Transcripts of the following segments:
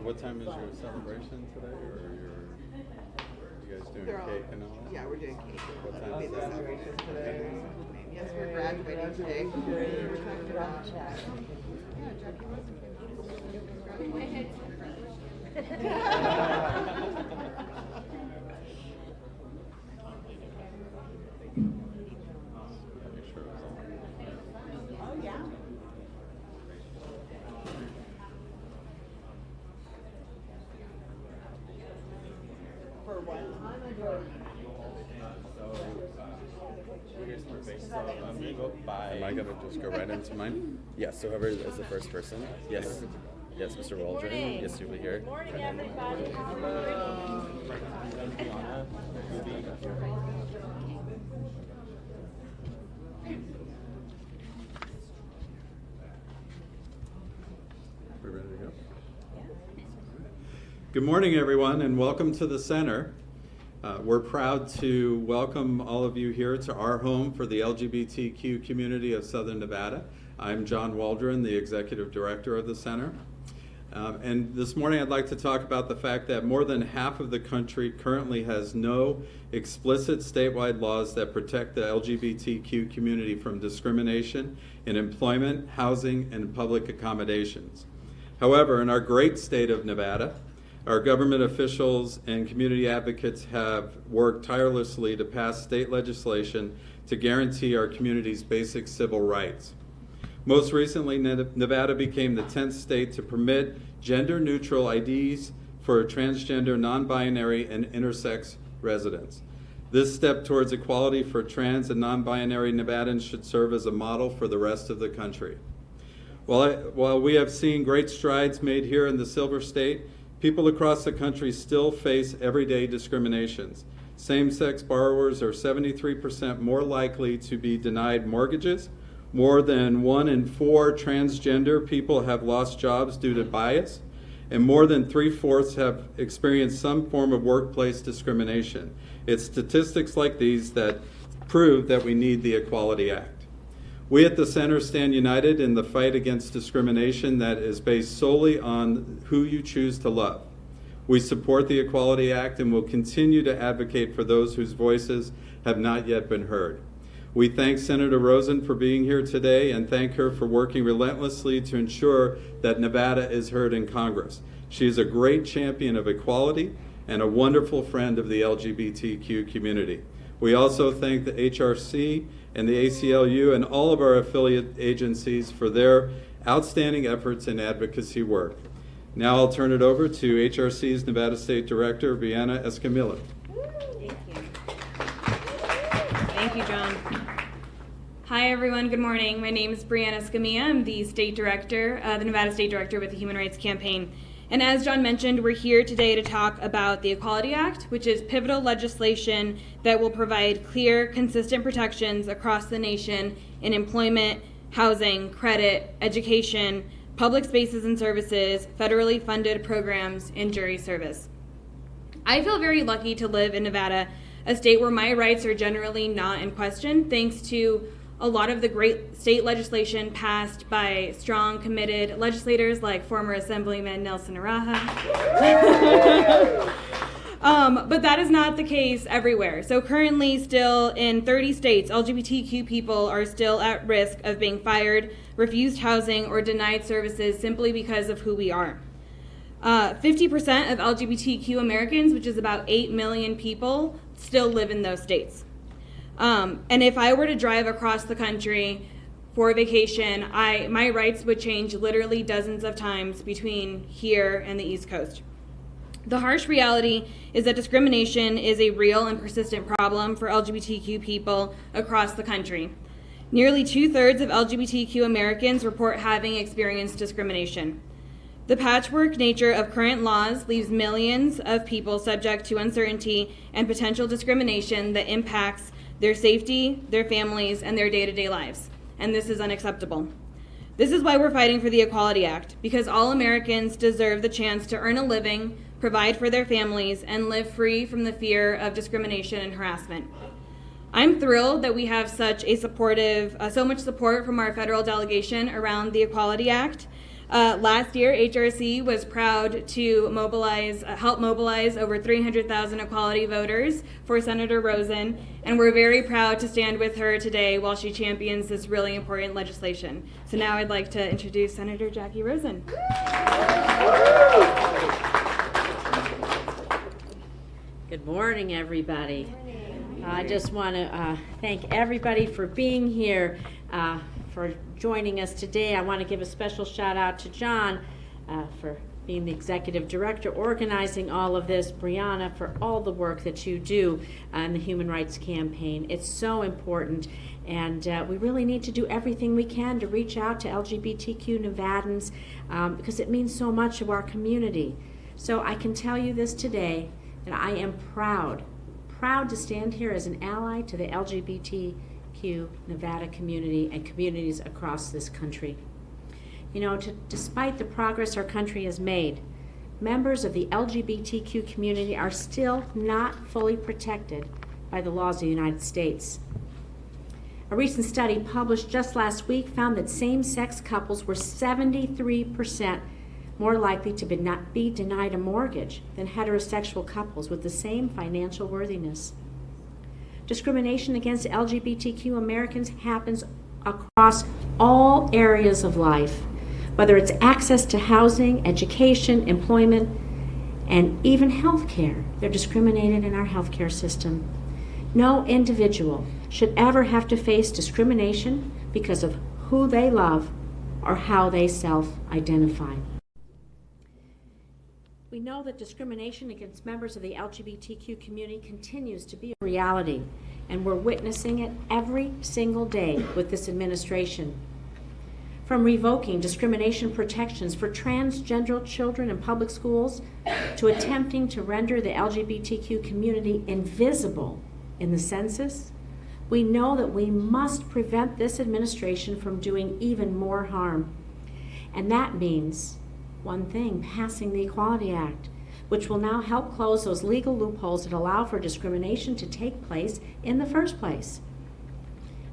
What time is your celebration today, or you guys doing cake and all that? Yeah, we're doing cake. What time is the celebration today? Yes, we're graduating today. We're talking about Jacky Oh, yeah. For what? Am I going to just go right into mine? Yes, so whoever is the first person. Yes. Yes, Mr. Waldron. Yes, you'll be here. Good morning, everybody. We're ready to go? Good morning, everyone, and welcome to the Center. We're proud to welcome all of you here to our home for the LGBTQ community of Southern Nevada. I'm John Waldron, the Executive Director of the Center. And this morning I'd like to talk about the fact that more than half of the country currently has no explicit statewide laws that protect the LGBTQ community from discrimination in employment, housing, and public accommodations. However, in our great state of Nevada, our government officials and community advocates have worked tirelessly to pass state legislation to guarantee our community's basic civil rights. Most recently, Nevada became the 10th state to permit gender-neutral IDs for transgender, non-binary, and intersex residents. This step towards equality for trans and non-binary Nevadans should serve as a model for the rest of the country. While we have seen great strides made here in the Silver State, people across the country still face everyday discriminations. Same-sex borrowers are 73% more likely to be denied mortgages. More than 1 in 4 transgender people have lost jobs due to bias, and more than 3/4 have experienced some form of workplace discrimination. It's statistics like these that prove that we need the Equality Act. We at the Center stand united in the fight against discrimination that is based solely on who you choose to love. We support the Equality Act and will continue to advocate for those whose voices have not yet been heard. We thank Senator Rosen for being here today and thank her for working relentlessly to ensure that Nevada is heard in Congress. She is a great champion of equality and a wonderful friend of the LGBTQ community. We also thank the HRC and the ACLU and all of our affiliate agencies for their outstanding efforts in advocacy work. Now I'll turn it over to HRC's Nevada State Director, Breanna Escamilla. Thank you. Thank you, John. Hi, everyone. Good morning. My name is Breanna Escamilla. I'm the State Director, the Nevada State Director with the Human Rights Campaign. And as John mentioned, we're here today to talk about the Equality Act, which is pivotal legislation that will provide clear, consistent protections across the nation in employment, housing, credit, education, public spaces and services, federally funded programs, and jury service. I feel very lucky to live in Nevada, a state where my rights are generally not in question, thanks to a lot of the great state legislation passed by strong, committed legislators like former Assemblyman Nelson Araha. But that is not the case everywhere. So currently still in 30 states, LGBTQ people are still at risk of being fired, refused housing, or denied services simply because of who we are. 50% of LGBTQ Americans, which is about 8 million people, still live in those states. And if I were to drive across the country for a vacation, my rights would change literally dozens of times between here and the East Coast. The harsh reality is that discrimination is a real and persistent problem for LGBTQ people across the country. Nearly 2/3 of LGBTQ Americans report having experienced discrimination. The patchwork nature of current laws leaves millions of people subject to uncertainty and potential discrimination that impacts their safety, their families, and their day-to-day lives. And this is unacceptable. This is why we're fighting for the Equality Act, because all Americans deserve the chance to earn a living, provide for their families, and live free from the fear of discrimination and harassment. I'm thrilled that we have such a so much support from our federal delegation around the Equality Act. Last year, HRC was proud to help mobilize over 300,000 equality voters for Senator Rosen, and we're very proud to stand with her today while she champions this really important legislation. So now I'd like to introduce Senator Jacky Rosen. Good morning, everybody. I just want to thank everybody for being here, for joining us today. I want to give a special shout out to John for being the executive director, organizing all of this, Breanna for all the work that you do in the Human Rights Campaign. It's so important, and we really need to do everything we can to reach out to LGBTQ Nevadans because it means so much to our community. So I can tell you this today, that I am proud to stand here as an ally to the LGBTQ Nevada community and communities across this country. You know, despite the progress our country has made, members of the LGBTQ community are still not fully protected by the laws of the United States. A recent study published just last week found that same-sex couples were 73% more likely to be denied a mortgage than heterosexual couples with the same financial worthiness. Discrimination against LGBTQ Americans happens across all areas of life, whether it's access to housing, education, employment, and even health care. They're discriminated in our health care system. No individual should ever have to face discrimination because of who they love or how they self-identify. We know that discrimination against members of the LGBTQ community continues to be a reality, and we're witnessing it every single day with this administration. From revoking discrimination protections for transgender children in public schools to attempting to render the LGBTQ community invisible in the census, we know that we must prevent this administration from doing even more harm. And that means one thing, passing the Equality Act, which will now help close those legal loopholes that allow for discrimination to take place in the first place.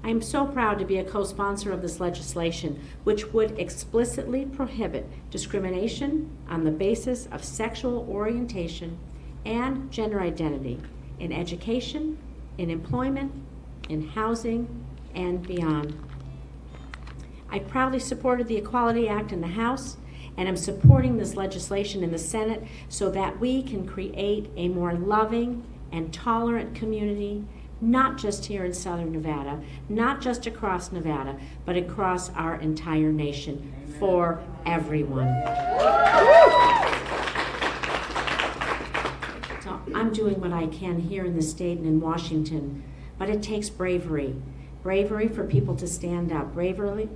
I am so proud to be a co-sponsor of this legislation, which would explicitly prohibit discrimination on the basis of sexual orientation and gender identity in education, in employment, in housing, and beyond. I proudly supported the Equality Act in the House, and I'm supporting this legislation in the Senate so that we can create a more loving and tolerant community, not just here in Southern Nevada, not just across Nevada, but across our entire nation. Amen. For everyone. So I'm doing what I can here in the state and in Washington, but it takes bravery. Bravery for people to stand up. Bravery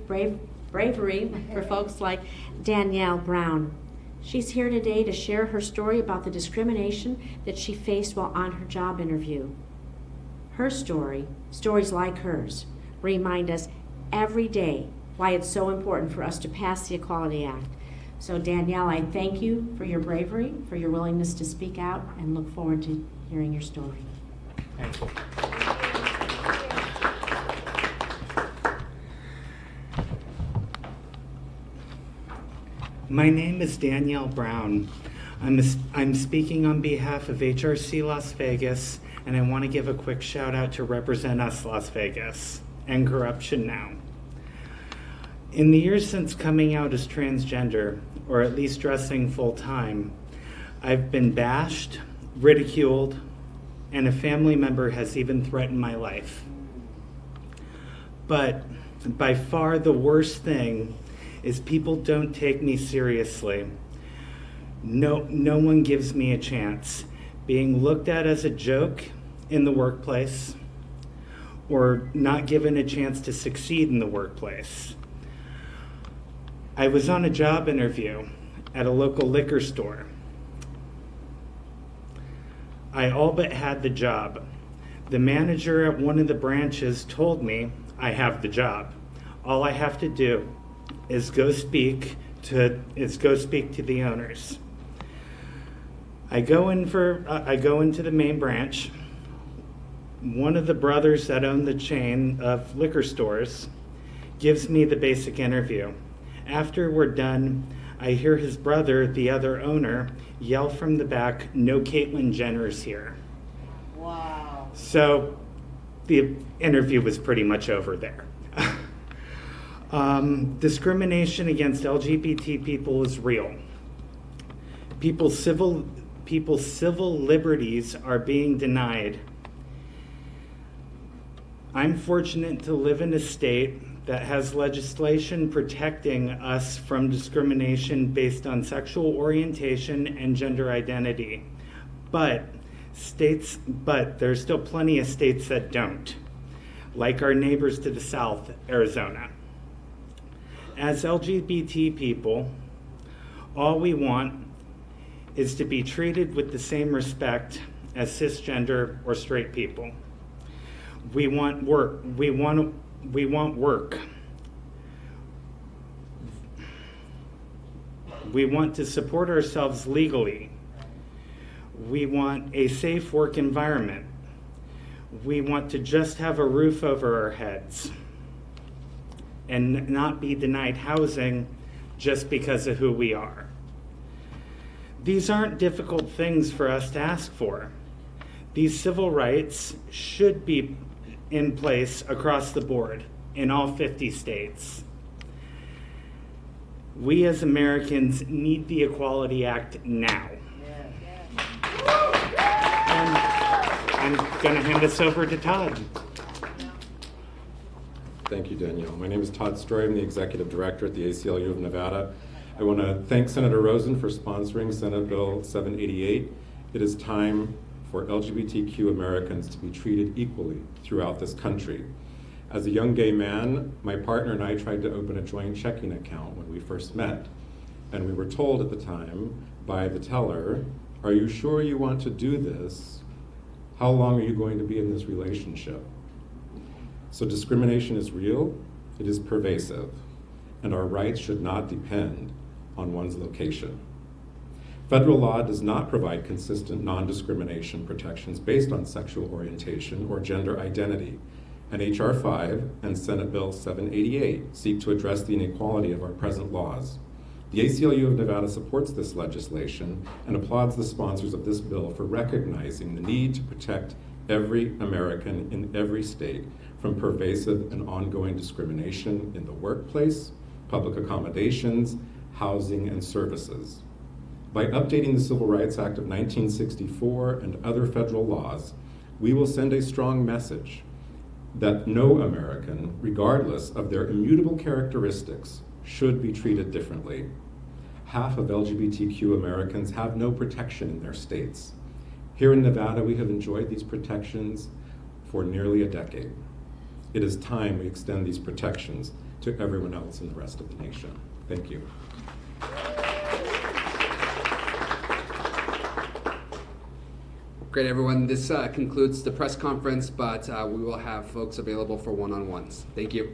for folks like Danielle Brown. She's here today to share her story about the discrimination that she faced while on her job interview. Her story, stories like hers, remind us every day why it's so important for us to pass the Equality Act. So Danielle, I thank you for your bravery, for your willingness to speak out, and look forward to hearing your story. Thank you. My name is Danielle Brown. I'm speaking on behalf of HRC Las Vegas, and I want to give a quick shout out to Represent Us Las Vegas and Corruption Now. In the years since coming out as transgender, or at least dressing full-time, I've been bashed, ridiculed, and a family member has even threatened my life. But by far the worst thing is people don't take me seriously. No one gives me a chance. Being looked at as a joke in the workplace, or not given a chance to succeed in the workplace. I was on a job interview at a local liquor store. I all but had the job. The manager at one of the branches told me I have the job. All I have to do is go speak to the owners. I go into the main branch. One of the brothers that own the chain of liquor stores gives me the basic interview. After we're done, I hear his brother, the other owner, yell from the back, "No Caitlyn Jenner's here." Wow. So the interview was pretty much over there. Discrimination against LGBT people is real. People's civil liberties are being denied. I'm fortunate to live in a state that has legislation protecting us from discrimination based on sexual orientation and gender identity. But there's still plenty of states that don't, like our neighbors to the south, Arizona. As LGBT people, all we want is to be treated with the same respect as cisgender or straight people. We want work. We want work. We want to support ourselves legally. We want a safe work environment. We want to just have a roof over our heads and not be denied housing just because of who we are. These aren't difficult things for us to ask for. These civil rights should be in place across the board in all 50 states. We as Americans need the Equality Act now. And I'm going to hand this over to Todd. Thank you, Danielle. My name is Todd Stroh. I'm the Executive Director at the ACLU of Nevada. I want to thank Senator Rosen for sponsoring Senate Bill 788. It is time for LGBTQ Americans to be treated equally throughout this country. As a young gay man, my partner and I tried to open a joint checking account when we first met. And we were told at the time by the teller, "Are you sure you want to do this? How long are you going to be in this relationship?" So discrimination is real, it is pervasive, and our rights should not depend on one's location. Federal law does not provide consistent non-discrimination protections based on sexual orientation or gender identity, and H.R. 5 and Senate Bill 788 seek to address the inequality of our present laws. The ACLU of Nevada supports this legislation and applauds the sponsors of this bill for recognizing the need to protect every American in every state from pervasive and ongoing discrimination in the workplace, public accommodations, housing, and services. By updating the Civil Rights Act of 1964 and other federal laws, we will send a strong message that no American, regardless of their immutable characteristics, should be treated differently. Half of LGBTQ Americans have no protection in their states. Here in Nevada, we have enjoyed these protections for nearly a decade. It is time we extend these protections to everyone else in the rest of the nation. Thank you. Great, everyone. This concludes the press conference, but we will have folks available for one-on-ones. Thank you.